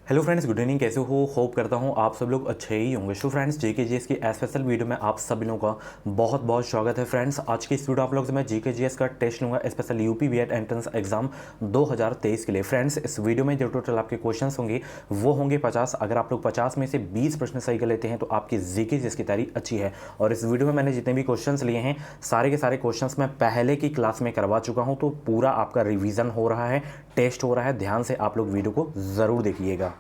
Hello friends, good evening. कैसे हो? Hope करता हूँ आप सब लोग अच्छे ही होंगे। सो फ्रेंड्स, जीकेजीएस की स्पेशल वीडियो में आप सभी लोगों का बहुत बहुत स्वागत है। फ्रेंड्स, आज की इस वीडियो आप लोग से मैं जीकेजीएस का टेस्ट लूँगा, special UP BEd entrance exam 2023 के लिए। फ्रेंड्स, इस वीडियो में जो टोटल आपके क्वेश्चंस होंगे वो होंगे 50। अगर आप लोग 50 में से 20 प्रश्न सही कर लेते हैं तो आपकी जीकेजीएस की तैयारी अच्छी है। और इस वीडियो में मैंने जितने भी क्वेश्चन लिए हैं सारे के सारे क्वेश्चन मैं पहले की क्लास में करवा चुका हूँ, तो पूरा आपका रिविजन हो रहा है, टेस्ट हो रहा है। ध्यान से आप लोग वीडियो को ज़रूर देखिएगा।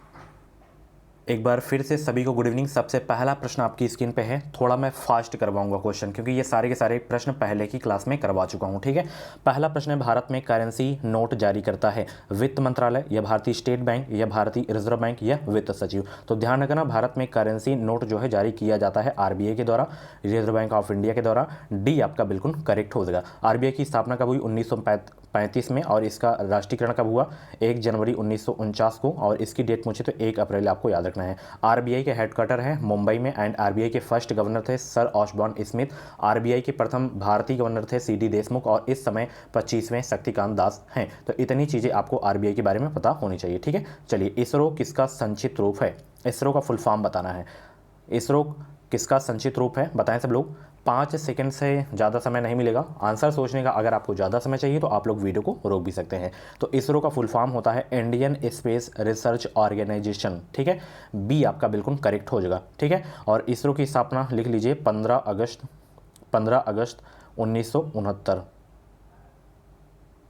एक बार फिर से सभी को गुड इवनिंग। सबसे पहला प्रश्न आपकी स्क्रीन पे है। थोड़ा मैं फास्ट करवाऊंगा क्वेश्चन, क्योंकि ये सारे के सारे प्रश्न पहले की क्लास में करवा चुका हूं। ठीक है, पहला प्रश्न है, भारत में करेंसी नोट जारी करता है वित्त मंत्रालय या भारतीय स्टेट बैंक या भारतीय रिजर्व बैंक या वित्त सचिव? तो ध्यान रखना, भारत में करेंसी नोट जो है जारी किया जाता है आरबीआई के द्वारा, रिजर्व बैंक ऑफ इंडिया के द्वारा। डी आपका बिल्कुल करेक्ट हो जाएगा। आरबीआई की स्थापना कब हुई? 1935 में। और इसका राष्ट्रीयकरण कब हुआ? 1 जनवरी 1949 को। और इसकी डेट पूछे तो 1 अप्रैल आपको याद रखना है। आरबीआई के हेडक्वार्टर है मुंबई में। एंड आरबीआई के फर्स्ट गवर्नर थे सर ऑशबॉर्न स्मिथ। आरबीआई के प्रथम भारतीय गवर्नर थे सीडी देशमुख। और इस समय 25वें शक्तिकांत दास हैं। तो इतनी चीज़ें आपको आरबीआई के बारे में पता होनी चाहिए। ठीक है, चलिए, इसरो किसका संक्षिप्त रूप है? इसरो का फुल फॉर्म बताना है। इसरो किसका संक्षिप्त रूप है, बताएं सब लोग। 5 सेकंड से ज़्यादा समय नहीं मिलेगा आंसर सोचने का। अगर आपको ज़्यादा समय चाहिए तो आप लोग वीडियो को रोक भी सकते हैं। तो इसरो का फुल फॉर्म होता है इंडियन स्पेस रिसर्च ऑर्गेनाइजेशन। ठीक है, बी आपका बिल्कुल करेक्ट हो जाएगा। ठीक है, और इसरो की स्थापना लिख लीजिए 15 अगस्त 1969।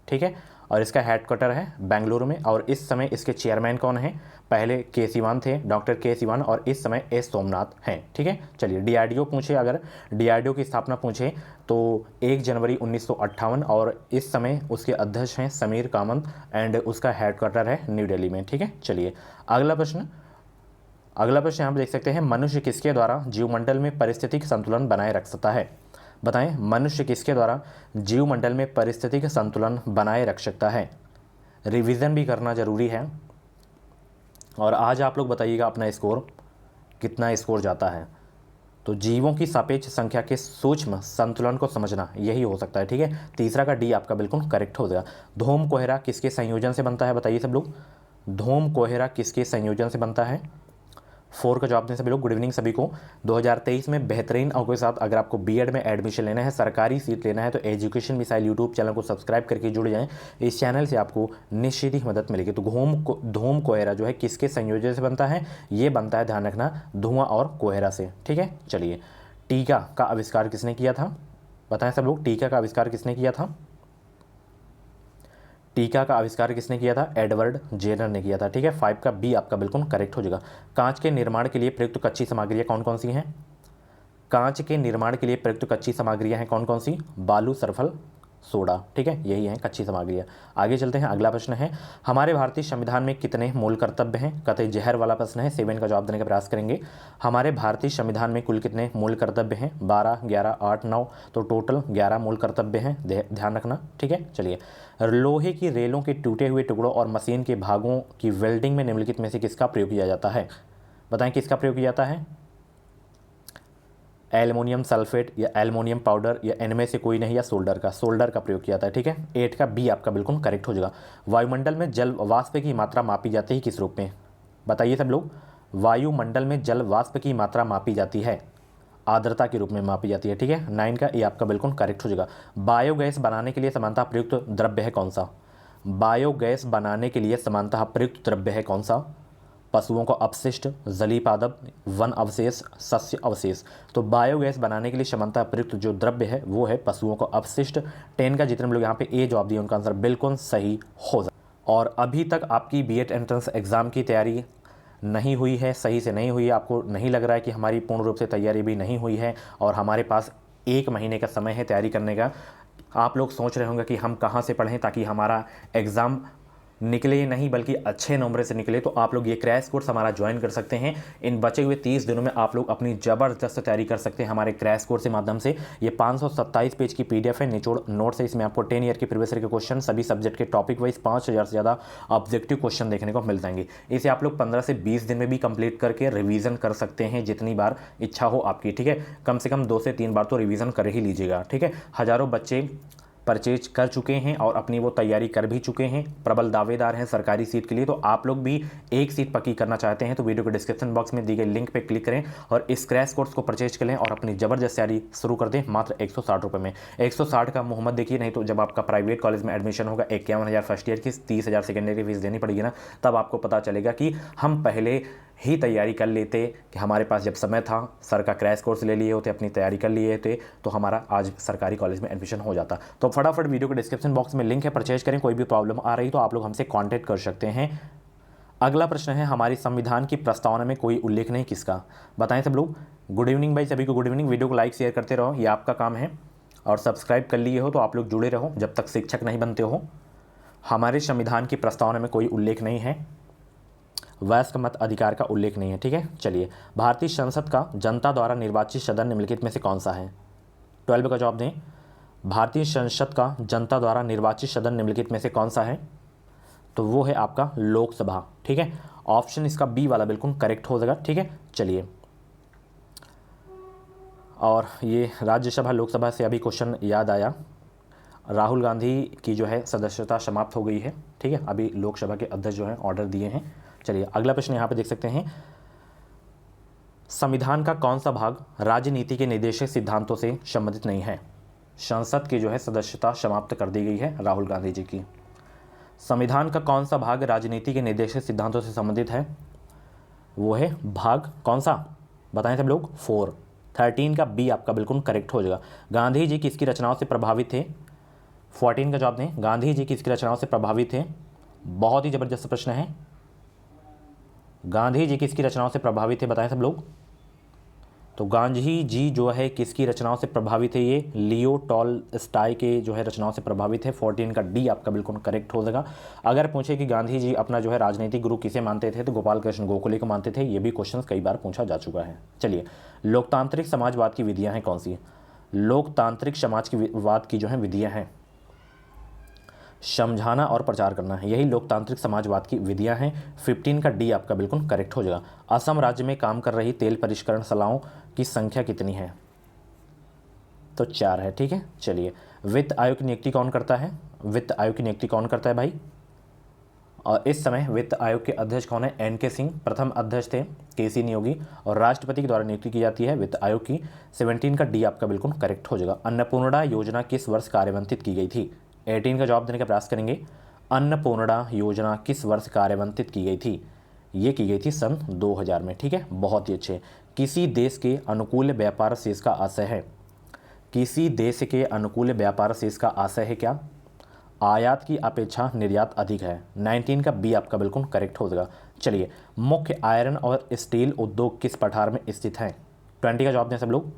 ठीक है, और इसका हेडक्वार्टर है बेंगलुरु में। और इस समय इसके चेयरमैन कौन हैं? पहले के सिवान थे, डॉक्टर के सिवान, और इस समय एस सोमनाथ हैं। ठीक है, चलिए, डीआरडीओ पूछे, अगर डीआरडीओ की स्थापना पूछे तो 1 जनवरी 1958। और इस समय उसके अध्यक्ष हैं समीर कामत। एंड उसका हेडक्वार्टर है न्यू दिल्ली में। ठीक है, चलिए, अगला प्रश्न यहाँ पर देख सकते हैं, मनुष्य किसके द्वारा जीवमंडल में पारिस्थितिक संतुलन बनाए रख सकता है? बताएं, मनुष्य किसके द्वारा जीवमंडल में पारिस्थितिक संतुलन बनाए रख सकता है? रिवीजन भी करना जरूरी है। और आज आप लोग बताइएगा अपना स्कोर कितना स्कोर जाता है। तो जीवों की सापेक्ष संख्या के सूक्ष्म संतुलन को समझना, यही हो सकता है। ठीक है, तीसरा का डी आपका बिल्कुल करेक्ट हो जाएगा। धूम कोहरा किसके संयोजन से बनता है? बताइए सब लोग, धूम कोहरा किसके संयोजन से बनता है? 4 का जवाब दें सभी लोग। गुड इवनिंग सभी को। 2023 में बेहतरीन अंकों के साथ अगर आपको बीएड में एडमिशन लेना है, सरकारी सीट लेना है, तो एजुकेशन मिसाइल यूट्यूब चैनल को सब्सक्राइब करके जुड़ जाएं। इस चैनल से आपको निश्चित ही मदद मिलेगी। तो धूम कोहरा जो है किसके संयोजन से बनता है? ये बनता है, ध्यान रखना, धुआं और कोहरा से। ठीक है, चलिए, टीका का आविष्कार किसने किया था? बताएं सब लोग, टीका का आविष्कार किसने किया था? टीका का आविष्कार किसने किया था? एडवर्ड जेनर ने किया था। ठीक है, 5 का बी आपका बिल्कुल करेक्ट हो जाएगा। कांच के निर्माण के लिए प्रयुक्त कच्ची सामग्रियां कौन कौन सी हैं? कांच के निर्माण के लिए प्रयुक्त कच्ची सामग्रियां हैं कौन कौन सी? बालू, सरफल, सोडा। ठीक है, यही है कच्ची सामग्रियां। आगे चलते हैं, अगला प्रश्न है, हमारे भारतीय संविधान में कितने मूल कर्तव्य हैं? कतई जहर वाला प्रश्न है, 7 का जवाब देने का प्रयास करेंगे। हमारे भारतीय संविधान में कुल कितने मूल कर्तव्य हैं? 12, 11, 8, 9। तो टोटल 11 मूल कर्तव्य हैं, ध्यान रखना। ठीक है, चलिए, लोहे की रेलों के टूटे हुए टुकड़ों और मशीन के भागों की वेल्डिंग में निम्नलिखित में से किसका प्रयोग किया जाता है? बताएं, किसका प्रयोग किया जाता है? एल्युमिनियम सल्फेट या एल्युमिनियम पाउडर या इनमें से कोई नहीं, या सोल्डर का प्रयोग किया जाता है। ठीक है, 8 का बी आपका बिल्कुल करेक्ट हो जाएगा। वायुमंडल में जल वाष्प की मात्रा मापी जाती है किस रूप में? बताइए सब लोग, वायुमंडल में जल वाष्प की मात्रा मापी जाती है, आर्द्रता के रूप में मापी जाती है। ठीक है, 9 का ए आपका बिल्कुल करेक्ट हो जाएगा। बायोगैस बनाने के लिए समानतः प्रयुक्त द्रव्य है कौन सा? बायोगैस बनाने के लिए समानतः प्रयुक्त द्रव्य है कौन सा? पशुओं का अपशिष्ट, जलीय पादप, वन अवशेष, सस्य अवशेष। तो बायोगैस बनाने के लिए समानतः प्रयुक्त जो द्रव्य है वो है पशुओं का अपशिष्ट। 10 का जितने लोग यहाँ पे ए जवाब दिए उनका आंसर बिल्कुल सही हो जाए। और अभी तक आपकी बीएड एंट्रेंस एग्जाम की तैयारी नहीं हुई है, सही से नहीं हुई है, आपको नहीं लग रहा है कि हमारी पूर्ण रूप से तैयारी भी नहीं हुई है और हमारे पास 1 महीने का समय है तैयारी करने का, आप लोग सोच रहे होंगे कि हम कहाँ से पढ़ें ताकि हमारा एग्ज़ाम निकले ही नहीं बल्कि अच्छे नंबर से निकले, तो आप लोग ये क्रैश कोर्स हमारा ज्वाइन कर सकते हैं। इन बचे हुए 30 दिनों में आप लोग अपनी ज़बरदस्त तैयारी कर सकते हैं हमारे क्रैश कोर्स के माध्यम से। ये 527 पेज की पीडीएफ है, निचोड़ नोट्स है। इसमें आपको 10 ईयर के प्रीवियस ईयर के क्वेश्चन सभी सब्जेक्ट के टॉपिक वाइज 5000 से ज़्यादा ऑब्जेक्टिव क्वेश्चन देखने को मिल जाएंगे। इसे आप लोग 15 से 20 दिन में भी कंप्लीट करके रिवीजन कर सकते हैं जितनी बार इच्छा हो आपकी। ठीक है, कम से कम 2 से 3 बार तो रिवीजन कर ही लीजिएगा। ठीक है, हज़ारों बच्चे परचेज कर चुके हैं और अपनी वो तैयारी कर भी चुके हैं, प्रबल दावेदार हैं सरकारी सीट के लिए, तो आप लोग भी एक सीट पक्की करना चाहते हैं तो वीडियो के डिस्क्रिप्शन बॉक्स में दी गई लिंक पे क्लिक करें और इस क्रैश कोर्स को परचेज कर लें और अपनी ज़बरदस्त तैयारी शुरू कर दें मात्र 160 रुपये में। 160 का मोहम्मद देखिए, नहीं तो जब आपका प्राइवेट कॉलेज में एडमिशन होगा 51,000 फर्स्ट ईयर की, 30,000 सेकेंड ईयर की फीस देनी पड़ेगी ना, तब आपको पता चलेगा कि हम पहले ही तैयारी कर लेते कि हमारे पास जब समय था, सर का क्रैश कोर्स ले लिए होते, अपनी तैयारी कर लिए थे, तो हमारा आज सरकारी कॉलेज में एडमिशन हो जाता। तो फटाफट वीडियो के डिस्क्रिप्शन बॉक्स में लिंक है, परचेज करें। कोई भी प्रॉब्लम आ रही तो आप लोग हमसे कॉन्टैक्ट कर सकते हैं। अगला प्रश्न है, हमारी संविधान की प्रस्तावना में कोई उल्लेख नहीं किसका? बताएं सब लोग। गुड इवनिंग भाई, सभी को गुड इवनिंग। वीडियो को लाइक शेयर करते रहो, ये आपका काम है, और सब्सक्राइब कर लिए हो तो आप लोग जुड़े रहो जब तक शिक्षक नहीं बनते हो। हमारे संविधान की प्रस्तावना में कोई उल्लेख नहीं है, वयस्क मत अधिकार का उल्लेख नहीं है, ठीक है। चलिए, भारतीय संसद का जनता द्वारा निर्वाचित सदन निम्नलिखित में से कौन सा है? 12 का जवाब दें। भारतीय संसद का जनता द्वारा निर्वाचित सदन निम्नलिखित में से कौन सा है? तो वो है आपका लोकसभा, ठीक है। ऑप्शन इसका बी वाला बिल्कुल करेक्ट हो जाएगा, ठीक है। चलिए, और ये राज्यसभा लोकसभा से अभी क्वेश्चन याद आया, राहुल गांधी की जो है सदस्यता समाप्त हो गई है, ठीक है। अभी लोकसभा के अध्यक्ष जो है ऑर्डर दिए हैं। चलिए, अगला प्रश्न यहाँ पे देख सकते हैं, संविधान का कौन सा भाग राजनीति के निर्देशक सिद्धांतों से संबंधित नहीं है? संसद की जो है सदस्यता समाप्त कर दी गई है राहुल गांधी जी की। संविधान का कौन सा भाग राजनीति के निर्देशक सिद्धांतों से संबंधित है? वो है भाग कौन सा? बताएं सब लोग। 4। 13 का बी आपका बिल्कुल करेक्ट हो जाएगा। गांधी जी किसकी रचनाओं से प्रभावित थे? 14 का जवाब दें। गांधी जी किसकी रचनाओं से प्रभावित थे? बहुत ही जबरदस्त प्रश्न है। गांधी जी किसकी रचनाओं से प्रभावित थे? बताएं सब लोग। तो गांधी जी जो है किसकी रचनाओं से प्रभावित है? ये लियो टॉलस्टॉय के जो है रचनाओं से प्रभावित है। 14 का डी आपका बिल्कुल करेक्ट हो जाएगा। अगर पूछे कि गांधी जी अपना जो है राजनीतिक गुरु किसे मानते थे, तो गोपाल कृष्ण गोखले को मानते थे। ये भी क्वेश्चन कई बार पूछा जा चुका है। चलिए, लोकतांत्रिक समाजवाद की विधियाँ हैं कौन सी? लोकतांत्रिक समाजवाद की जो है विधियाँ हैं, समझाना और प्रचार करना है, यही लोकतांत्रिक समाजवाद की विधियां हैं। 15 का डी आपका बिल्कुल करेक्ट हो जाएगा। असम राज्य में काम कर रही तेल परिष्करणशालाओं की संख्या कितनी है? तो 4 है, ठीक है। चलिए, वित्त आयोग की नियुक्ति कौन करता है? वित्त आयोग की नियुक्ति कौन करता है भाई? और इस समय वित्त आयोग के अध्यक्ष कौन है? एन के सिंह। प्रथम अध्यक्ष थे केसी नियोगी, और राष्ट्रपति के द्वारा नियुक्ति की जाती है वित्त आयोग की। 17 का डी आपका बिल्कुल करेक्ट हो जाएगा। अन्नपूर्णा योजना किस वर्ष कार्यान्वित की गई थी? 18 का जवाब देने का प्रयास करेंगे। अन्नपूर्णा योजना किस वर्ष कार्यान्वित की गई थी? ये की गई थी सन 2000 में, ठीक है। बहुत ही अच्छे। किसी देश के अनुकूल व्यापार शेष का आशय है? किसी देश के अनुकूल व्यापार शेष का आशय है क्या? आयात की अपेक्षा निर्यात अधिक है। 19 का बी आपका बिल्कुल करेक्ट हो जाएगा। चलिए, मुख्य आयरन और स्टील उद्योग किस पठार में स्थित है? 20 का जवाब दें सब लोग।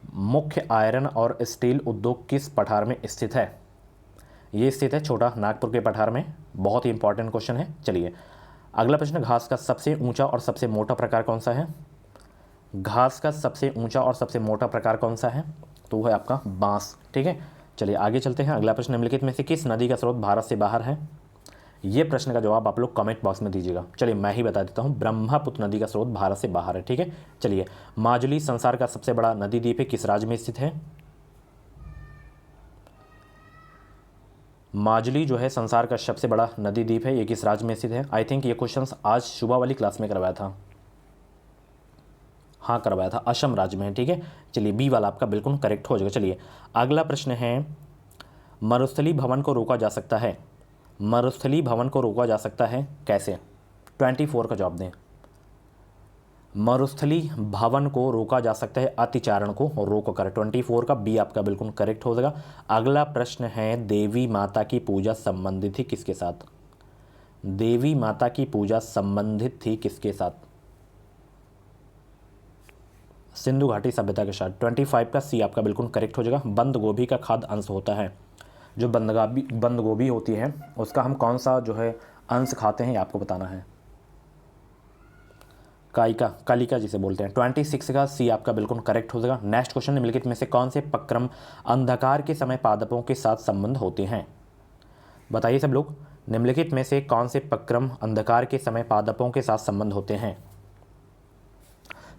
मुख्य आयरन और स्टील उद्योग किस पठार में स्थित है? ये स्थित है छोटा नागपुर के पठार में। बहुत ही इंपॉर्टेंट क्वेश्चन है। चलिए, अगला प्रश्न, घास का सबसे ऊंचा और सबसे मोटा प्रकार कौन सा है? घास का सबसे ऊंचा और सबसे मोटा प्रकार कौन सा है? तो वो है आपका बांस, ठीक है। चलिए, आगे चलते हैं। अगला प्रश्न, निम्नलिखित में से किस नदी का स्रोत भारत से बाहर है? ये प्रश्न का जवाब आप लोग कमेंट बॉक्स में दीजिएगा। चलिए, मैं ही बता देता हूँ, ब्रह्मपुत्र नदी का स्रोत भारत से बाहर है, ठीक है। चलिए, माजुली संसार का सबसे बड़ा नदी द्वीप है, किस राज्य में स्थित है? माजुली जो है संसार का सबसे बड़ा नदी द्वीप है, ये किस राज्य में स्थित है? आई थिंक ये क्वेश्चन आज सुबह वाली क्लास में करवाया था। हाँ, करवाया था, असम राज्य में है, ठीक है। चलिए, बी वाला आपका बिल्कुल करेक्ट हो जाएगा। चलिए, अगला प्रश्न है, मरुस्थली भवन को रोका जा सकता है? मरुस्थली भवन को रोका जा सकता है कैसे? 24 का जवाब दें। मरुस्थली भवन को रोका जा सकता है अतिचारण को रोक कर। 24 का बी आपका बिल्कुल करेक्ट हो जाएगा। अगला प्रश्न है, देवी माता की पूजा संबंधित थी किसके साथ? देवी माता की पूजा संबंधित थी किसके साथ? सिंधु घाटी सभ्यता के साथ। 25 का सी आपका बिल्कुल करेक्ट हो जाएगा। बंद गोभी का खाद्य अंश होता है, जो बंद गोभी होती है उसका हम कौन सा जो है अंश खाते हैं, ये आपको बताना है। कालिका जिसे बोलते हैं। 26 का सी आपका बिल्कुल करेक्ट हो जाएगा। नेक्स्ट क्वेश्चन, निम्नलिखित में से कौन से पक्रम अंधकार के समय पादपों के साथ संबंध होते हैं? बताइए सब लोग, निम्नलिखित में से कौन से पक्रम अंधकार के समय पादपों के साथ संबंध होते हैं?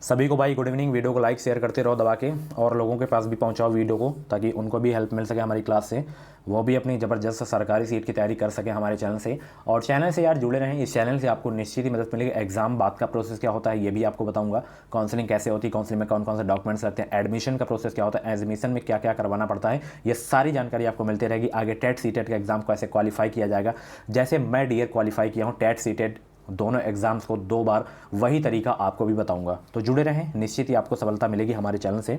सभी को भाई गुड इवनिंग। वीडियो को लाइक शेयर करते रहो दबा के, और लोगों के पास भी पहुंचाओ वीडियो को, ताकि उनको भी हेल्प मिल सके हमारी क्लास से, वो भी अपनी ज़बरदस्त सरकारी सीट की तैयारी कर सके हमारे चैनल से। और चैनल से यार जुड़े रहें, इस चैनल से आपको निश्चित ही मदद मिलेगी। एग्जाम बाद का प्रोसेस क्या होता है ये भी आपको बताऊंगा, काउंसलिंग कैसे होती है, काउंसलिंग में कौन कौन से डॉक्यूमेंट्स लगते हैं, एडमिशन का प्रोसेस क्या होता है, एडमिशन में क्या क्या करवाना पड़ता है, ये सारी जानकारी आपको मिलती रहेगी। आगे टेट सीटेट का एग्जाम को कैसे क्वालिफाई किया जाएगा, जैसे मैं डीएड क्वालिफाई किया हूँ, टेट सीटेट दोनों एग्जाम्स को 2 बार, वही तरीका आपको भी बताऊंगा। तो जुड़े रहें, निश्चित ही आपको सफलता मिलेगी हमारे चैनल से।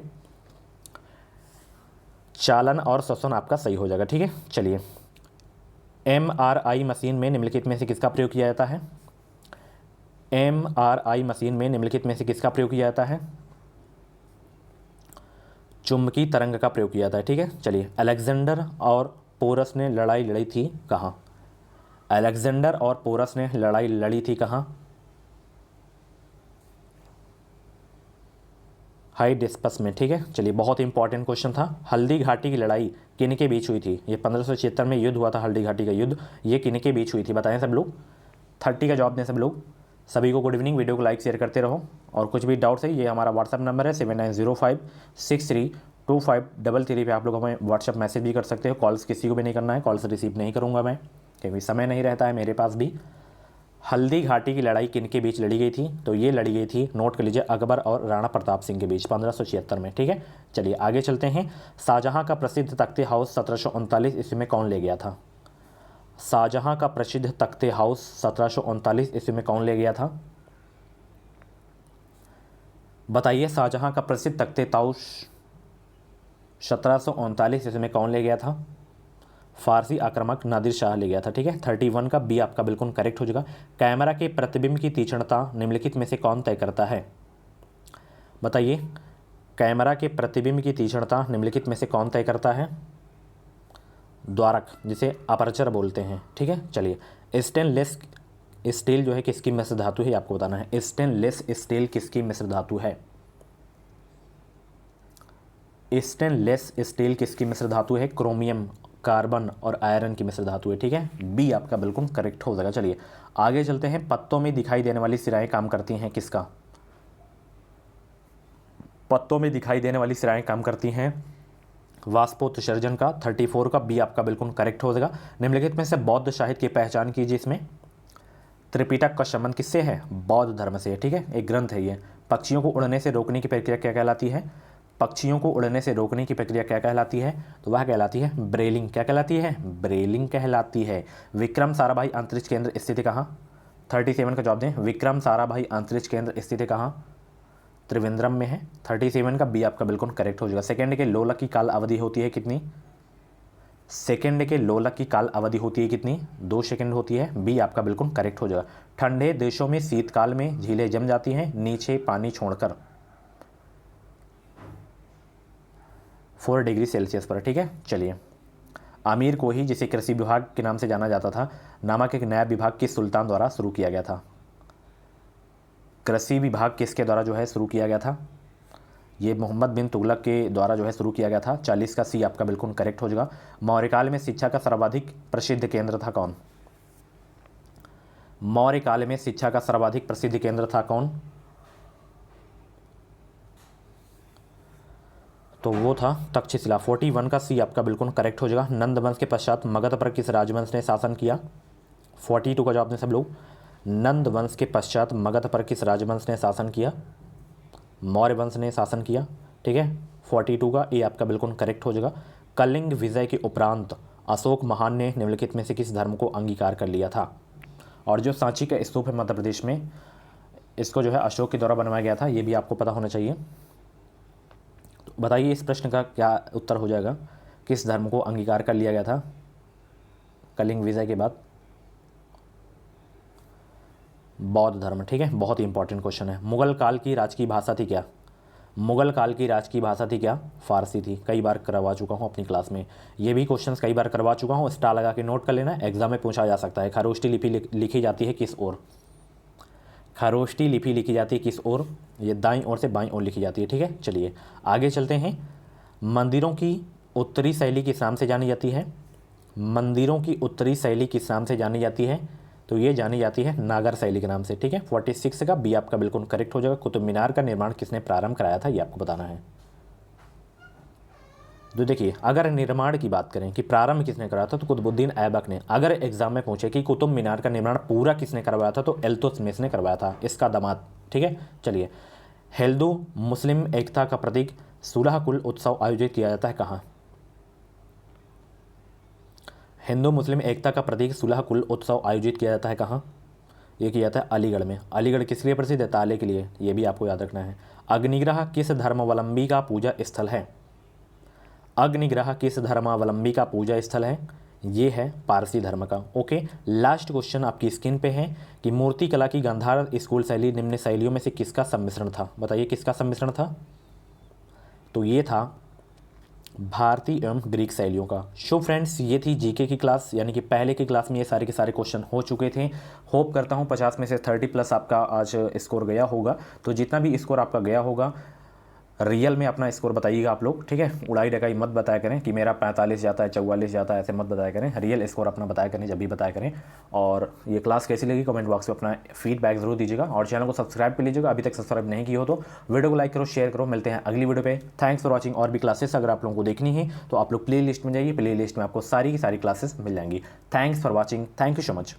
चालन और श्वसन आपका सही हो जाएगा, ठीक है। चलिए, MRI मशीन में निम्नलिखित में से किसका प्रयोग किया जाता है? MRI मशीन में निम्नलिखित में से किसका प्रयोग किया जाता है? चुंबकीय तरंग का प्रयोग किया जाता है, ठीक है। चलिए, अलेक्जेंडर और पोरस ने लड़ाई लड़ी थी कहाँ? अलेक्जेंडर और पोरस ने लड़ाई लड़ी थी कहाँ? हाइडेस्पस में, ठीक है। चलिए, बहुत इंपॉर्टेंट क्वेश्चन था। हल्दी घाटी की लड़ाई किन के बीच हुई थी? ये 1576 में युद्ध हुआ था, हल्दी घाटी का युद्ध। ये किन के बीच हुई थी बताएं सब लोग। 30 का जवाब दें सब लोग। सभी को गुड इवनिंग। वीडियो को लाइक शेयर करते रहो, और कुछ भी डाउट्स है ये हमारा व्हाट्सअप नंबर है 7905632533 पे आप लोग हमें व्हाट्सअप मैसेज भी कर सकते हो। कॉल्स किसी को भी नहीं करना है, कॉल्स रिसीव नहीं करूँगा मैं, क्योंकि समय नहीं रहता है मेरे पास भी। हल्दी घाटी की लड़ाई किन के बीच लड़ी गई थी? तो ये लड़ी गई थी, नोट कर लीजिए, अकबर और राणा प्रताप सिंह के बीच 1576 में, ठीक है। चलिए आगे चलते हैं। शाहजहां का प्रसिद्ध तख्ते हाउस 1739 ईस्वी में कौन ले गया था? शाहजहां का प्रसिद्ध तख्ते हाउस 1739 ईस्वी में कौन ले गया था? बताइए, शाहजहां का प्रसिद्ध तख्ते हाउस 1739 ईस्वी में कौन ले गया था? फारसी आक्रामक नादिर शाह ले गया था, ठीक है। 31 का बी आपका बिल्कुल करेक्ट हो जाएगा। कैमरा के प्रतिबिंब की तीक्ष्णता निम्नलिखित में से कौन तय करता है? बताइए, कैमरा के प्रतिबिंब की तीक्ष्णता निम्नलिखित में से कौन तय करता है? द्वारक, जिसे अपर्चर बोलते हैं, ठीक है। चलिए, स्टेनलेस स्टील जो है किसकी मिश्र धातु है, आपको बताना है। स्टेनलेस स्टील किसकी मिश्र धातु है? स्टेनलेस स्टील किसकी मिश्र धातु है? क्रोमियम, कार्बन और आयरन की मिश्र धातु है, ठीक है। बी आपका बिल्कुल करेक्ट हो जाएगा। चलिए आगे चलते हैं। पत्तों में दिखाई देने वाली सिराएं काम करती हैं किसका? पत्तों में दिखाई देने वाली सिराएं काम करती हैं वाष्पोत्सर्जन का। 34 का बी आपका बिल्कुल करेक्ट हो जाएगा। निम्नलिखित में से बौद्ध साहित्य की पहचान कीजिए। इसमें त्रिपिटक का संबंध किससे है? बौद्ध धर्म से, ठीक है। एक ग्रंथ है ये। पक्षियों को उड़ने से रोकने की प्रक्रिया क्या कहलाती है? पक्षियों को उड़ने से रोकने की प्रक्रिया क्या कहलाती है? तो वह कहलाती है ब्रेलिंग। क्या कहलाती है? ब्रेलिंग कहलाती है। विक्रम साराभाई अंतरिक्ष केंद्र स्थित है कहाँ? 37 का जवाब दें। विक्रम साराभाई अंतरिक्ष केंद्र स्थित है कहाँ? त्रिवेंद्रम में है। 37 का बी आपका बिल्कुल करेक्ट हो जाएगा। सेकंड के लोलक की काल अवधि होती है कितनी? सेकंड के लोलक की काल अवधि होती है कितनी? 2 सेकंड होती है। बी आपका बिल्कुल करेक्ट हो जाएगा। ठंडे देशों में शीतकाल में झीलें जम जाती हैं नीचे पानी छोड़कर 4 डिग्री सेल्सियस पर, ठीक है। चलिए, आमिर को ही, जिसे कृषि विभाग के नाम से जाना जाता था, नामक एक नया विभाग किस सुल्तान द्वारा शुरू किया गया था? कृषि विभाग किसके द्वारा जो है शुरू किया गया था? ये मोहम्मद बिन तुगलक के द्वारा जो है शुरू किया गया था। 40 का सी आपका बिल्कुल करेक्ट हो जाएगा। मौर्यकाल में शिक्षा का सर्वाधिक प्रसिद्ध केंद्र था कौन? मौर्यकाल में शिक्षा का सर्वाधिक प्रसिद्ध केंद्र था कौन? तो वो था तक्षशिला। 41 का सी आपका बिल्कुल करेक्ट हो जाएगा। नंद वंश के पश्चात मगध पर किस राजवंश ने शासन किया? 42 का जवाब दें सब लोग। नंद वंश के पश्चात मगध पर किस राजवंश ने शासन किया? मौर्य वंश ने शासन किया, ठीक है। 42 का ए आपका बिल्कुल करेक्ट हो जाएगा। कलिंग विजय के उपरांत अशोक महान ने निम्नलिखित में से किस धर्म को अंगीकार कर लिया था? और जो सांची का स्तूप है मध्य प्रदेश में, इसको जो है अशोक के द्वारा बनवाया गया था, ये भी आपको पता होना चाहिए। तो बताइए, इस प्रश्न का क्या उत्तर हो जाएगा? किस धर्म को अंगीकार कर लिया गया था कलिंग विजय के बाद? बौद्ध धर्म, ठीक है। बहुत ही इंपॉर्टेंट क्वेश्चन है। मुगल काल की राजकीय भाषा थी क्या? मुगल काल की राजकीय भाषा थी क्या? फारसी थी। कई बार करवा चुका हूँ अपनी क्लास में, ये भी क्वेश्चंस कई बार करवा चुका हूँ। स्टार लगा के नोट कर लेना, एग्जाम में पूछा जा सकता है। खरोष्टी लिपि लिखी जाती है किस ओर? खरोष्टी लिपि लिखी जाती है किस ओर? ये दाईं ओर से बाईं ओर लिखी जाती है, ठीक है। चलिए आगे चलते हैं। मंदिरों की उत्तरी शैली किस नाम से जानी जाती है? मंदिरों की उत्तरी शैली किस नाम से जानी जाती है? तो तो ये जानी जाती है नागर शैली के नाम से। ठीक है, 46 का बी आपका बिल्कुल करेक्ट हो जाएगा। कुतुब मीनार का निर्माण किसने प्रारंभ कराया था, ये आपको बताना है। तो देखिए, अगर निर्माण की बात करें कि प्रारंभ किसने कराया था, तो कुतुबुद्दीन ऐबक ने। अगर एग्जाम में पूछे कि कुतुब मीनार का निर्माण पूरा किसने करवाया था, तो इल्तुतमिश ने करवाया था, इसका दामाद। ठीक है, चलिए। हिंदू मुस्लिम एकता का प्रतीक सुलह कुल उत्सव आयोजित किया जाता है कहाँ? हिंदू मुस्लिम एकता का प्रतीक सुलह कुल उत्सव आयोजित किया जाता है कहाँ? ये किया जाता है अलीगढ़ में। अलीगढ़ किस लिए प्रसिद्ध है? ताले के लिए, ये भी आपको याद रखना है। अग्निग्रह किस धर्मावलंबी का पूजा स्थल है? अग्निग्रह किस धर्मावलंबी का पूजा स्थल है? ये है पारसी धर्म का। ओके, लास्ट क्वेश्चन आपकी स्क्रीन पे है कि मूर्ति कला की गांधार स्कूल शैली निम्न शैलियों में से किसका सम्मिश्रण था? बताइए किसका सम्मिश्रण था? तो ये था भारतीय एवं ग्रीक शैलियों का। सो फ्रेंड्स, ये थी जीके की क्लास, यानी कि पहले की क्लास में ये सारे के सारे क्वेश्चन हो चुके थे। होप करता हूँ 50 में से 30 प्लस आपका आज स्कोर गया होगा। तो जितना भी स्कोर आपका गया होगा, रियल में अपना स्कोर बताइएगा आप लोग। ठीक है, उड़ाई ढकाई मत बताया करें कि मेरा 45 जाता है 44 जाता है, ऐसे मत बताया करें। रियल स्कोर अपना बताया करें जब भी बताया करें। और ये क्लास कैसी लगी कमेंट बॉक्स में अपना फीडबैक जरूर दीजिएगा, और चैनल को सब्सक्राइब कर लीजिएगा अभी तक सब्सक्राइब नहीं की हो तो। वीडियो को लाइक करो, शेयर करो। मिलते हैं अगली वीडियो पे। Thanks for watching. और भी क्लासेस अगर आप लोगों को देखनी है तो आप लोग प्ले लिस्ट में जाइए, प्ले लिस्ट में आपको सारी की सारी क्लासेस मिल जाएंगी। Thanks for watching, thank you so much.